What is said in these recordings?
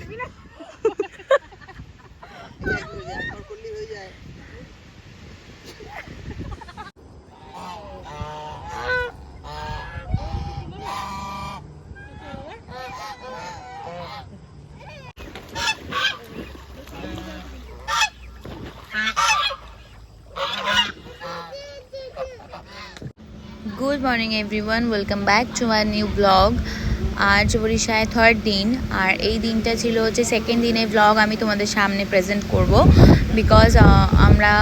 Good morning everyone, welcome back to my new blog. आज ওড়িশায় third দিন, আর এই দিনটা ছিল হচ্ছে সেকেন্ড দিনের ব্লগ আমি তোমাদের সামনে প্রেজেন্ট করব। বিকজ আমরা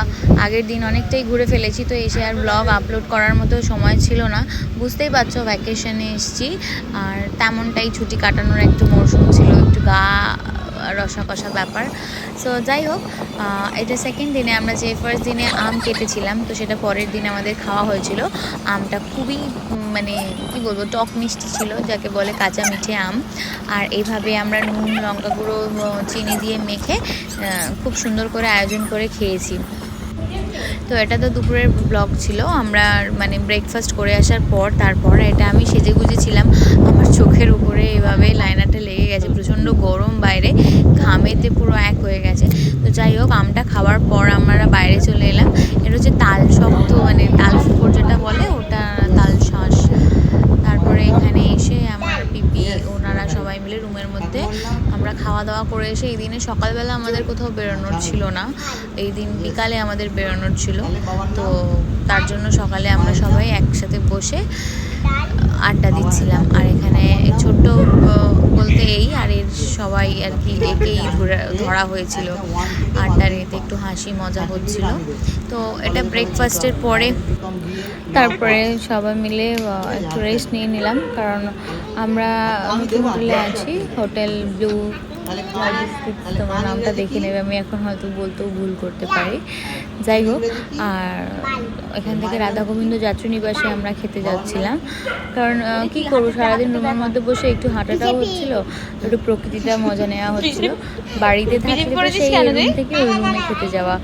আগের দিন অনেকটাই ঘুরে ফেলেছি, তো এসে আর ব্লগ আপলোড করার মতো সময় ছিল না। বুঝতেই পারছো ভ্যাকেশনে এসেছি, আর তেমনটাই ছুটি কাটানোর একটু মরশুম ছিল, একটু গা রসা কষা ব্যাপার। সো যাই হোক, এটা সেকেন্ড দিনে আমরা যে ফার্স্ট দিনে আম কেটেছিলাম, তো সেটা পরের দিন আমাদের খাওয়া হয়েছিল। আমটা খুবই মানে কি বলবো, টক মিষ্টি ছিল, যাকে বলে কাঁচা মিঠে আম। আর এইভাবে আমরা নুন, লঙ্কা গুঁড়ো, চিনি দিয়ে মেখে খুব সুন্দর করে আয়োজন করে খেয়েছি। তো এটা তো দুপুরের ব্লগ ছিল। আমরা মানে ব্রেকফাস্ট করে আসার পর তারপর এটা আমি সেজে গুজেছিলাম। আমার চোখের উপরে এভাবে লাইনারটা লেগে গেছে, প্রচণ্ড গরম বাইরে, ঘামেতে পুরো এক হয়ে গেছে। তো যাই হোক, আমটা খাওয়ার পর আমরা বাইরে চলে এলাম। এটা হচ্ছে তাল শক্ত, মানে তাল ফুকর যেটা বলে, ওটা তাল শাঁস। তারপরে এখানে এসে আমার পিপি ওনারা সবাই মিলে রুমের মধ্যে আমরা খাওয়া দাওয়া করে এসে, এই দিনে সকালবেলা আমাদের কোথাও বেরোনোর ছিল না, এই দিন বিকালে আমাদের বেরোনোর ছিল। তো তার জন্য সকালে আমরা সবাই একসাথে বসে আড্ডা দিচ্ছিলাম। আর এখানে ছোট্ট বলতে এই আর এর সবাই আর কি একেই ধরা হয়েছিল, আড্ডার এতে একটু হাসি মজা হচ্ছিল। তো এটা ব্রেকফাস্টের পরে তারপরে সবাই মিলে একটু রেস্ট নিয়ে নিলাম, কারণ আমরা নতুন হোটেলে আছি, হোটেল ব্লু। তোমার নামটা দেখে নেবে, আমি এখন হয়তো বলতেও ভুল করতে পারি। যাই হোক, আর এখান থেকে রাধা গোবিন্দ যাত্রী নিবাসে আমরা খেতে যাচ্ছিলাম, কারণ কি করবো, সারাদিন রুমের মধ্যে বসে একটু হাঁটাটাও হচ্ছিল, একটু প্রকৃতিটা মজা নেওয়া হচ্ছিল। বাড়িতে থাকলে তো সেই রুম থেকে ওই রুমে খেতে যাওয়া।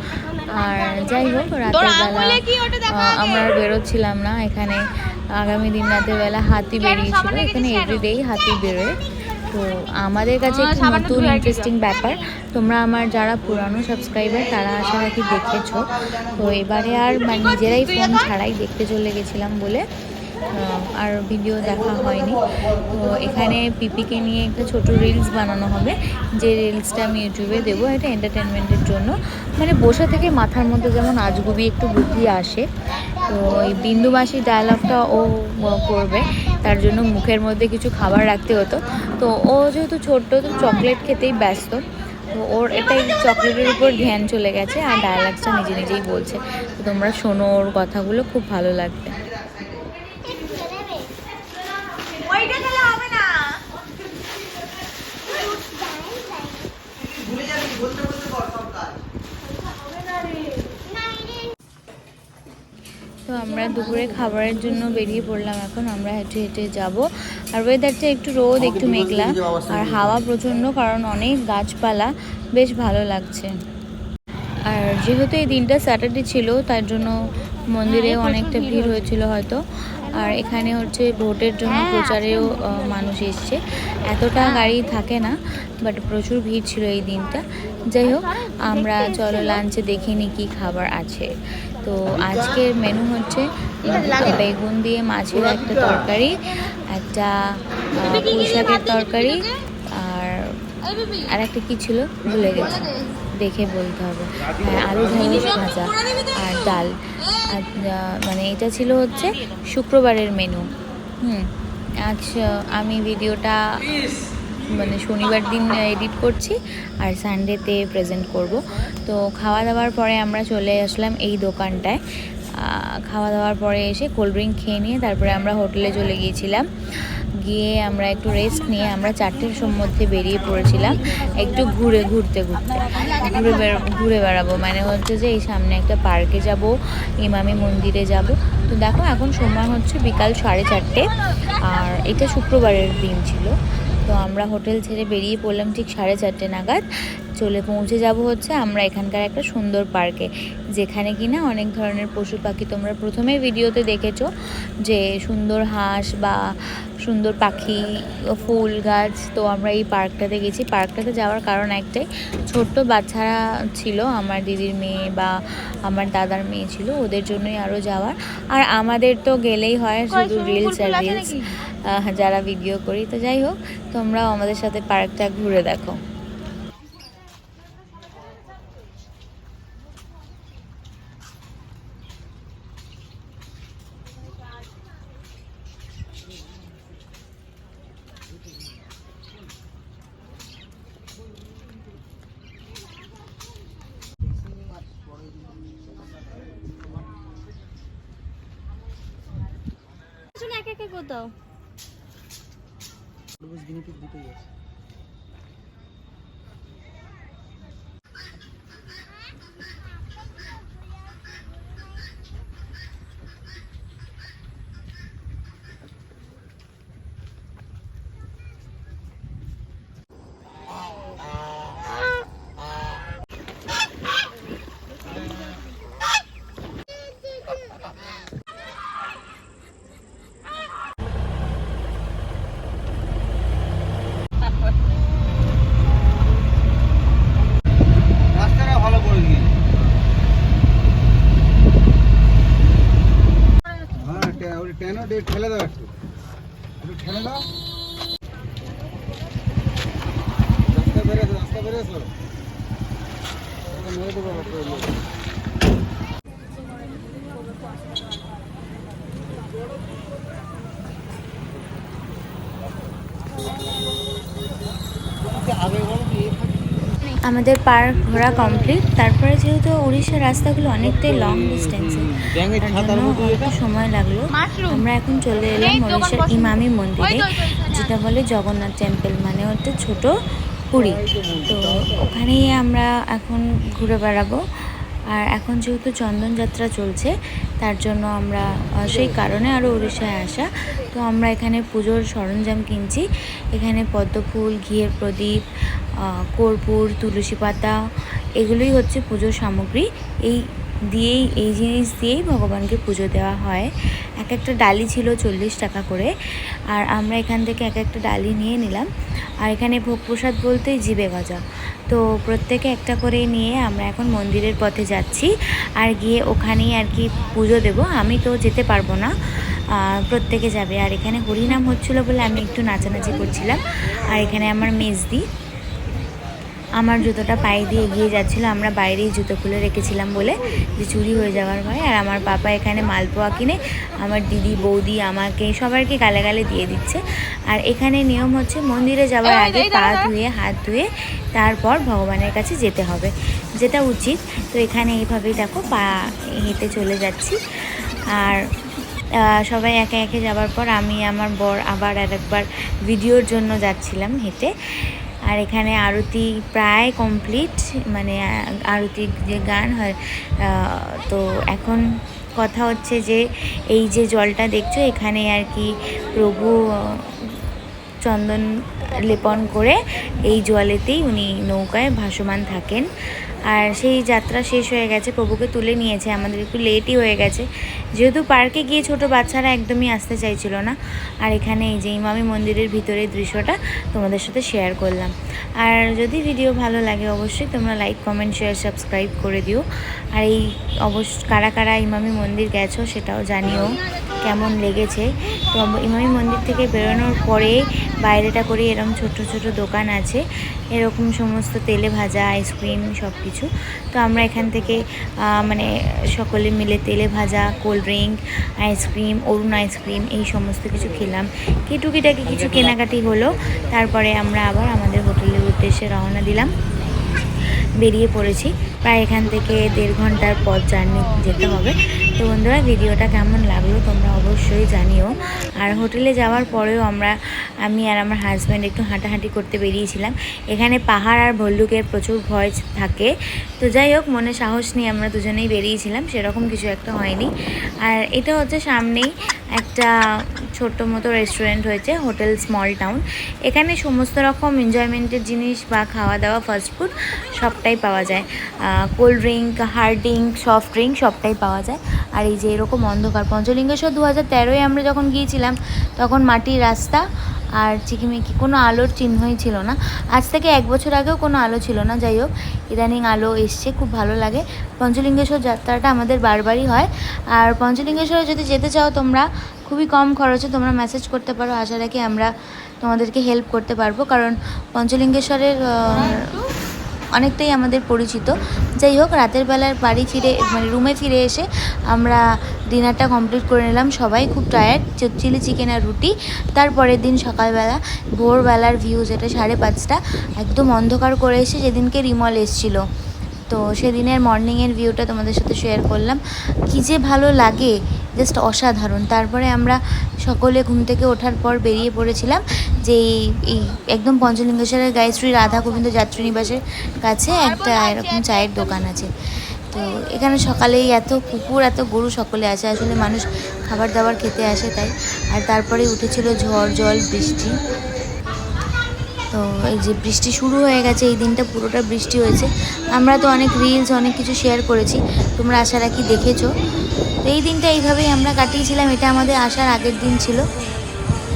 আর যাই হোক, রাতের বেলা আমরা বেরোচ্ছিলাম না। এখানে আগামী দিন রাতের বেলা হাতি বেরিয়েছিল, এখানে এভরিডেই হাতি বেরোয়। তো আমাদের কাছে একটু নতুন ইন্টারেস্টিং ব্যাপার। তোমরা আমার যারা পুরানো সাবস্ক্রাইবার তারা আশা রাখি দেখেছো। তো এবারে আর মানে নিজেরাই ফোন ছাড়াই দেখতে চলে গেছিলাম বলে আর ভিডিও দেখা হয়নি। তো এখানে পিপিকে নিয়ে একটা ছোট রিলস বানানো হবে, যে রিলসটা আমি ইউটিউবে দেবো। এটা এন্টারটেনমেন্টের জন্য, মানে বসে থেকে মাথার মধ্যে যেমন আজগুবি একটু বুদ্ধি আসে। তো এই বিন্দুবাসী ডায়লগটা ও করবে, তার জন্য মুখের মধ্যে কিছু খাবার রাখতে হতো। তো ও যেহেতু ছোট্ট, তো চকলেট খেতেই ব্যস্ত, তো ওর এটাই চকলেটের উপর ধ্যান চলে গেছে, আর ডায়লগসটা নিজে নিজেই বলছে। তো তোমরা শোনো ওর কথাগুলো, খুব ভালো লাগবে। তো আমরা দুপুরে খাবারের জন্য বেরিয়ে পড়লাম। এখন আমরা হেঁটে হেঁটে যাব। আর ওয়েদারটা একটু রোদ, একটু মেঘলা, আর হাওয়া প্রচণ্ড, কারণ অনেক গাছপালা, বেশ ভালো লাগছে। আর যেহেতু এই দিনটা স্যাটারডে ছিল, তার জন্য মন্দিরেও অনেকটা ভিড় হয়েছিল হয়তো। আর এখানে হচ্ছে ভোটের জন্য প্রচারেও মানুষ এসছে, এতটা গাড়ি থাকে না, বাট প্রচুর ভিড় ছিল এই দিনটা। যাই হোক, আমরা চলো লাঞ্চে দেখে নিই কী খাবার আছে। তো আজকের মেনু হচ্ছে বেগুন দিয়ে মাছের একটা তরকারি, একটা পুঁই শাকের তরকারি, আর একটা কী ছিল ভুলে গেছি, দেখে বলতে হবে। হ্যাঁ, আলু ঢ্যাঁড়স ভাজা আর ডাল। আর মানে এটা ছিল হচ্ছে শুক্রবারের মেনু। আজ আমি ভিডিওটা মানে শনিবার দিন এডিট করছি, আর সানডেতে প্রেজেন্ট করব। তো খাওয়া দাওয়ার পরে আমরা চলে আসলাম এই দোকানটায়। খাওয়া দাওয়ার পরে এসে কোল্ড ড্রিঙ্ক খেয়ে নিয়ে তারপরে আমরা হোটেলে চলে গিয়েছিলাম। গিয়ে আমরা একটু রেস্ট নিয়ে আমরা 4টের মধ্যে বেরিয়ে পড়েছিলাম একটু ঘুরে বেড়াবো। মানে হচ্ছে যে এই সামনে একটা পার্কে যাব, ইমামি মন্দিরে যাব। তো দেখো এখন সময় হচ্ছে বিকাল 4:30, আর এটা শুক্রবারের দিন ছিল। তো আমরা হোটেল ছেড়ে বেরিয়ে পড়লাম ঠিক 4:30 নাগাদ। পৌঁছে যাব হচ্ছে আমরা এখানকার একটা সুন্দর পার্কে, যেখানে কিনা অনেক ধরনের পশু পাখি তোমরা প্রথমেই ভিডিওতে দেখেছো, যে সুন্দর হাঁস বা সুন্দর পাখি, ফুল গাছ। তো আমরা এই পার্কটাতে গেছি। পার্কটাতে যাওয়ার কারণ একটাই, ছোট্ট বাচ্চারা ছিল, আমার দিদির মেয়ে বা আমার দাদার মেয়ে ছিল, ওদের জন্যই আরও যাওয়ার। আর আমাদের তো গেলেই হয় শুধু রিলস আর রিলস, যারা ভিডিও করি। তো যাই হোক, তোমরাও আমাদের সাথে পার্কটা ঘুরে দেখো। কোথাও ঠেলে দাও, একটু ঠেলে দাও। রাস্তা বেরিয়েছো মেরে দেবো। আমাদের পার্ক ঘোরা কমপ্লিট। তারপরে যেহেতু উড়িষ্যার রাস্তাগুলো অনেকটাই লং ডিস্টেন্সে, তার জন্য অনেকটা সময় লাগলো। আমরা এখন চলে এলাম উড়িষ্যার ইমামি মন্দিরে, যেটা বলে জগন্নাথ টেম্পল, মানে হচ্ছে ছোট পুরী। তো ওখানেই আমরা এখন ঘুরে বেড়াবো। আর এখন যেহেতু চন্দন যাত্রা চলছে, তার জন্য আমরা সেই কারণে আরও উড়িষ্যায় আসা। তো আমরা এখানে পুজোর সরঞ্জাম কিনছি। এখানে পদ্মফুল, ঘিয়ের প্রদীপ, কর্পূর, তুলসী পাতা, এগুলোই হচ্ছে পুজোর সামগ্রী। এই জিনিস দিয়েই ভগবানকে পুজো দেওয়া হয়। এক একটা ডালি ছিল 40 টাকা করে, আর আমরা এখান থেকে এক একটা ডালি নিয়ে নিলাম। আর এখানে ভোগ প্রসাদ বলতেই জিবে গজা। তো প্রত্যেকে একটা করে নিয়ে আমরা এখন মন্দিরের পথে যাচ্ছি, আর গিয়ে ওখানেই আর কি পুজো দেব। আমি তো যেতে পারবো না, প্রত্যেকে যাবে। আর এখানে হরিনাম হচ্ছিলো বলে আমি একটু নাচানাচি করছিলাম। আর এখানে আমার মেজদি আমার জুতোটা পায়ে দিয়ে এগিয়ে যাচ্ছিলো। আমরা বাইরেই জুতো খুলে রেখেছিলাম বলে, যে চুরি হয়ে যাওয়ার ভয়। আর আমার পাপা এখানে মালপোয়া কিনে আমার দিদি, বৌদি, আমাকে সবাইকে গালে গালে দিয়ে দিচ্ছে। আর এখানে নিয়ম হচ্ছে মন্দিরে যাওয়ার আগে পা ধুয়ে, হাত ধুয়ে তারপর ভগবানের কাছে যেতে হবে, যেটা উচিত। তো এখানে এইভাবেই দেখো পা হেঁটে চলে যাচ্ছি। আর সবাই একে একে যাওয়ার পর আমি, আমার বর আবার আরেকবার ভিডিওর জন্য যাচ্ছিলাম হেঁটে। আর এখানে আরতি প্রায় কমপ্লিট, মানে আরতির যে গান হয়। তো এখন কথা হচ্ছে যে এই যে জলটা দেখছো, এখানে আর কি প্রভু চন্দন লেপন করে এই জলেতেই উনি নৌকায় ভাসমান থাকেন। আর সেই যাত্রা শেষ হয়ে গেছে, প্রভুকে তুলে নিয়েছে। আমাদের একটু লেটই হয়ে গেছে, যেহেতু পার্কে গিয়ে ছোট বাচ্চারা একদমই আসতে চাইছিল না। আর এখানে এই যে ইমামি মন্দিরের ভিতরের দৃশ্যটা তোমাদের সাথে শেয়ার করলাম। আর যদি ভিডিও ভালো লাগে অবশ্যই তোমরা লাইক, কমেন্ট, শেয়ার, সাবস্ক্রাইব করে দিও। আর এই কারা কারা ইমামি মন্দির গেছো সেটাও জানিও কেমন লেগেছে। তো ইমামি মন্দির থেকে বেরোনোর পরে বাইরেটা করে এরকম ছোট ছোট দোকান আছে, এরকম সমস্ত তেলে ভাজা, আইসক্রিম, সব কিছু। তো আমরা এখান থেকে মানে সকলে মিলে তেলে ভাজা, কোল্ড ড্রিঙ্ক, আইসক্রিম, অরুণ আইসক্রিম, এই সমস্ত কিছু খেলাম। টুকিটাকি কিছু কেনাকাটি হলো। তারপরে আমরা আবার আমাদের হোটেলের উদ্দেশ্যে রওনা দিলাম, বেরিয়ে পড়েছি। প্রায় এখান থেকে 1.5 ঘন্টার পথ জার্নি যেতে হবে। তো বন্ধুরা, ভিডিওটা কেমন লাগলো তোমরা অবশ্যই জানিও। আর হোটেলে যাওয়ার পরেও আমি আর আমার হাজব্যান্ড একটু হাঁটাহাঁটি করতে বেরিয়েছিলাম। এখানে পাহাড় আর ভল্লুকের প্রচুর ভয় থাকে। তো যাই হোক, মনে সাহস নিয়ে আমরা দুজনেই বেরিয়েছিলাম, সেরকম কিছু একটা হয়নি। আর এটা হচ্ছে সামনেই একটা ছোট্ট মতো রেস্টুরেন্ট হয়েছে, হোটেল স্মল টাউন। এখানে সমস্ত রকম এনজয়মেন্টের জিনিস বা খাওয়া দাওয়া ফাস্টফুড সবটাই পাওয়া যায়। Cold drink, hard drink, soft drink সবটাই পাওয়া যায়। আর এই যে এরকম অন্ধকার, পঞ্চলিঙ্গেশ্বর 2013-এ আমরা যখন গিয়েছিলাম তখন মাটির রাস্তা আর চিকিমিকি, কোনো আলোর চিহ্নই ছিল না। আজ থেকে 1 বছর আগেও কোনো আলো ছিল না। যাই হোক, ইদানিং আলো এসছে, খুব ভালো লাগে। পঞ্চলিঙ্গেশ্বর যাত্রাটা আমাদের বারবারই হয়। আর পঞ্চলিঙ্গেশ্বরে যদি যেতে চাও তোমরা, খুবই কম খরচে তোমরা মেসেজ করতে পারো, আশা রাখি আমরা তোমাদেরকে হেল্প করতে পারবো, কারণ পঞ্চলিঙ্গেশ্বরের অনেকটাই আমাদের পরিচিত। যাই হোক, রাতের বেলার বাড়ি ফিরে মানে রুমে ফিরে এসে আমরা ডিনারটা কমপ্লিট করে নিলাম। সবাই খুব টায়ার্ড, চিলি চিকেন আর রুটি। তারপরের দিন সকালবেলা ভোরবেলার ভিউ, যেটা 5:30, একদম অন্ধকার করে এসে যেদিনকে রিমল এসেছিলো, তো সেদিনের মর্নিংয়ের ভিউটা তোমাদের সাথে শেয়ার করলাম। কী যে ভালো লাগে, জাস্ট অসাধারণ। তারপরে আমরা সকলে ঘুম থেকে ওঠার পর বেরিয়ে পড়েছিলাম যে এই একদম পঞ্চলিঙ্গেশ্বরের গায়ত্রী রাধা গোবিন্দ যাত্রী নিবাসের কাছে একটা এরকম চায়ের দোকান আছে। তো এখানে সকালেই এত কুকুর এত গরু সকলে আসে, আসলে মানুষ খাবার দাবার খেতে আসে তাই। আর তারপরে উঠেছিল ঝড় জল বৃষ্টি। তো এই যে বৃষ্টি শুরু হয়ে গেছে, এই দিনটা পুরোটা বৃষ্টি হয়েছে। আমরা তো অনেক রিলস অনেক কিছু শেয়ার করেছি, তোমরা আশা রাখি দেখেছো। তো এই দিনটা এইভাবেই আমরা কাটিয়েছিলাম। এটা আমাদের আসার আগের দিন ছিল।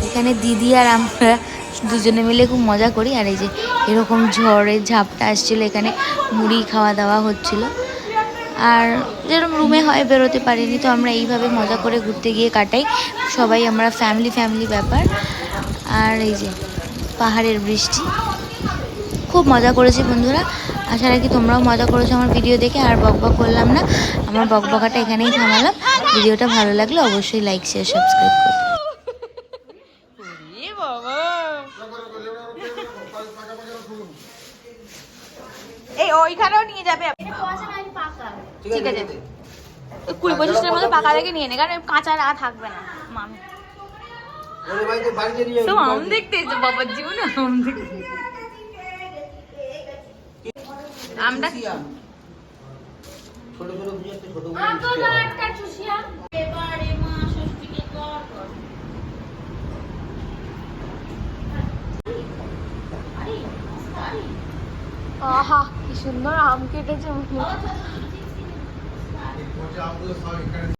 এখানে দিদি আর আমরা দুজনে মিলে খুব মজা করি। আর এই যে এরকম ঝড়ের ঝাপটা আসছিলো, এখানে মুড়ি খাওয়া দাওয়া হচ্ছিল। আর যেরকম রুমে হয় বেরোতে পারিনি, তো আমরা এইভাবে মজা করে ঘুরতে গিয়ে কাটাই সবাই, আমরা ফ্যামিলি ব্যাপার। আর এই যে পাহাড়ের বৃষ্টি, খুব মজা করেছি বন্ধুরা। আশা রাখি তোমরাও মজা করেছো আমার ভিডিও দেখে। আর বকবক করলাম না, আমার বকবকাটা এখানেই থামালাম। ভিডিওটা ভালো লাগলে অবশ্যই লাইক শেয়ার সাবস্ক্রাইব করো। এই ওইখানেও নিয়ে যাবে, ঠিক আছে 20-25টার মধ্যে পাকা লেগে নিয়ে নে, কারণ কাঁচা থাকবে না। মামি তো আম দেখতে এসো, বাবার জীবনে আম দেখতে। আমটা আহা কি সুন্দর আম কেটেছে।